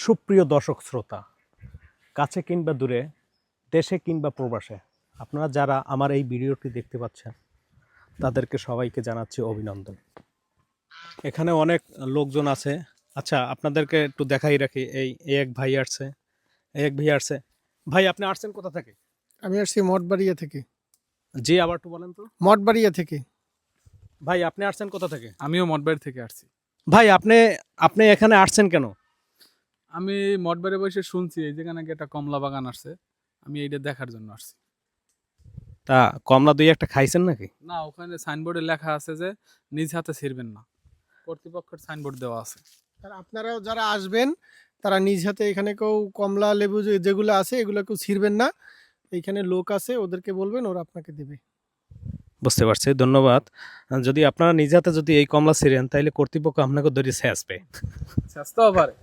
সুপ্রিয় দর্শক শ্রোতা, কাছে কিংবা দূরে, দেশে কিংবা প্রবাসে, আপনারা যারা আমার এই ভিডিওটি দেখতে পাচ্ছেন তাদেরকে সবাইকে জানাচ্ছি অভিনন্দন। এখানে অনেক লোকজন আছে। আচ্ছা, আপনাদেরকে একটু দেখাই রাখি। এই এক ভাই আসছে, ভাই আপনি আসছেন কোথা থেকে? আমি আসছি মঠবাড়িয়া থেকে। জি, আবার একটু বলেন তো। মঠবাড়িয়া থেকে। ভাই আপনি আসছেন কোথা থেকে? আমিও মঠবাড়ি থেকে আসছি। ভাই আপনি আপনি এখানে আসছেন কেন? আমি মঠবাড়ি বসে শুনছি এই যেখানে নাকি একটা কমলা বাগান আসছে, আমি এইটা দেখার জন্য আসছি। তা কমলা দুই একটা খাইছেন নাকি? না, ওখানে সাইনবোর্ডে লেখা আছে যে নিজ হাতে ছিড়বেন না, কর্তৃপক্ষের সাইনবোর্ড দেওয়া আছে। আর আপনারাও যারা আসবেন তারা নিজ হাতে এখানে কেউ কমলা লেবু যেগুলো আছে এগুলো কেউ ছিঁড়বেন না। এইখানে লোক আছে, ওদেরকে বলবেন, ওরা আপনাকে দেবে। বুঝতে পারছি, ধন্যবাদ। যদি আপনারা নিজ হাতে যদি এই কমলা ছিঁড়েন তাহলে কর্তৃপক্ষ আপনাকে ধরে ছেঁচবে। স্বাস্থ্য পারে।